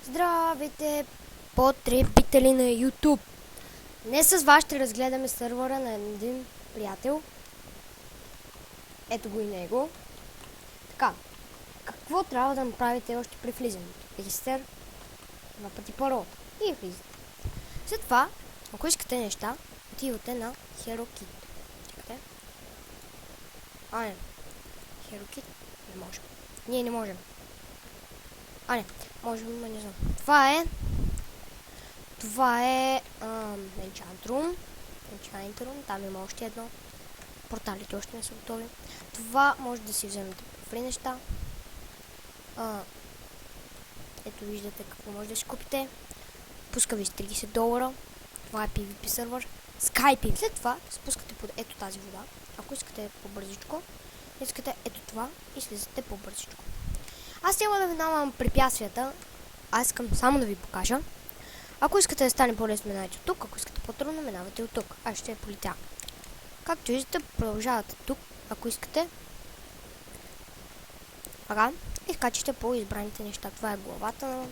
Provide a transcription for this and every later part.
Здравейте, потребители на YouTube! Днес с вас ще разгледаме сървъра на един приятел. Ето го и него. Така, какво трябва да направите още при влизането? Регистър, два пъти парол и влизате. След това, ако искате неща, отивате на HeroKit. Чакайте. Не. HeroKit не можем. Ние не можем. Не, можем, но не знам. Това е Enchant Room. Там има още едно. Порталите още не са готови. Това може да си вземете фри неща. Ето виждате какво може да си купите. Пуска ви с $30. Това е PvP сервер. Skype. След това спускате под ето тази вода. Ако искате по-бързичко, искате ето това и слизате по-бързичко. Аз няма да минавам препятствията. Аз искам само да ви покажа. Ако искате да стане по-лесно, минавайте от тук. Ако искате по-трудно, минавате от тук. Аз ще полетя. Както виждате, продължавате тук, ако искате. Ага. И скачате по избраните неща. Това е главата на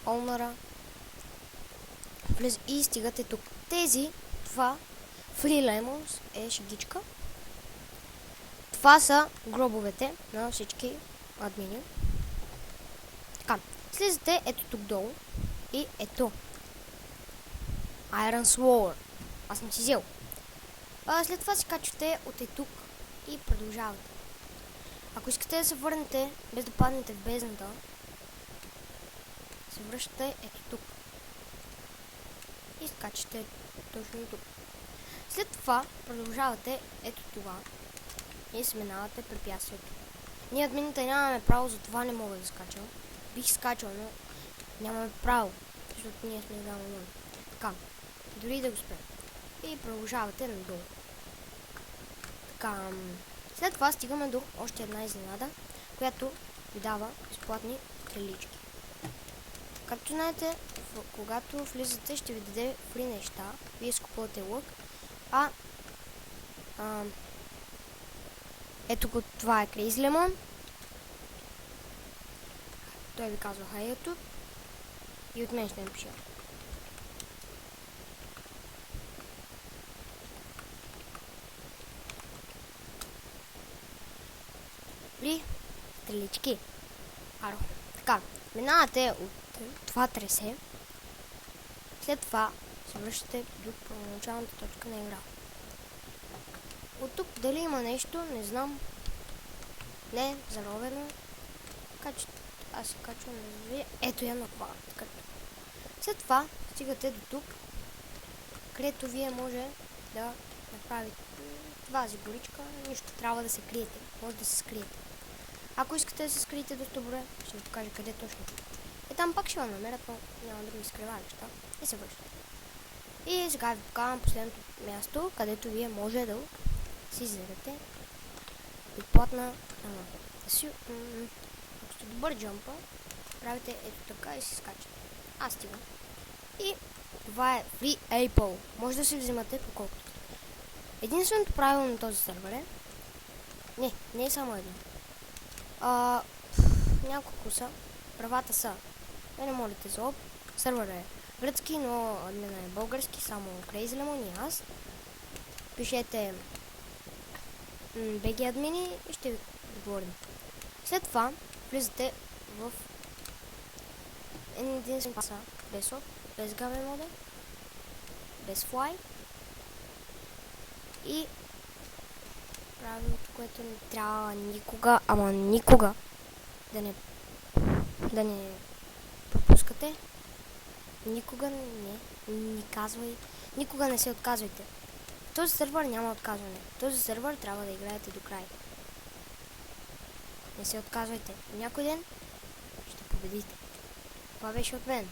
Олнара. И стигате тук. Това Free Lemons е шегичка. Това са гробовете на всички админи. Така, слизате ето тук долу и ето Iron Sword. Аз съм си взел. След това си качвате от тук и продължавате. Ако искате да се върнете без да паднете в бездната, се връщате ето тук и скачате точно тук. След това продължавате ето това и сменавате препятствието. Ние админите нямаме право, за това не мога да скачам. Бих скачал, но нямаме право, защото ние сме играли много. Така, дори да го спрем. И продължавате надолу. Така, след това стигаме до още една изненада, която ви дава безплатни стрелички. Както знаете, когато влизате, ще ви даде фри неща. Вие скупувате лък. Ето го, това е Crazy Lemon. Той ви казва хай YouTube. И от мен ще напиша. При стрелички. Така, минавате от това тресе. След това се връщате до първоначалната точка на игра. От тук дали има нещо, не знам. Не, заровено. Аз се качвам да видя. Ето я на това. След това стигате до тук, където вие може да направите тази горичка. Нищо, трябва да се криете. Може да се скриете. Ако искате да се скриете доста добре, ще ви покажа къде точно. Там пак ще намерят, но няма други скривалища. И се връщате. И сега ви покажам последното място, където вие може да си вземете безплатна ако сте добър джампа, правите ето така и си скачате. Аз стигам. И това е Free Apple. Може да си взимате по колкото. Единственото правило на този сервер е... Не е само едно. Няколко са. Правата са. Не молите за об. Сервер е гръцки, но админа е български, само Crazy Lemon и аз. Пишете BG админи и ще ви говорим. След това влизате в единствен паса, без оп, без габе мода, без флай и правилото, което не трябва никога, ама никога да не пропускате. Никога никога не се отказвайте. В този сервер няма отказване. В този сервер трябва да играете до край. Не се отказвайте. Някой ден ще победите. Това беше от мен.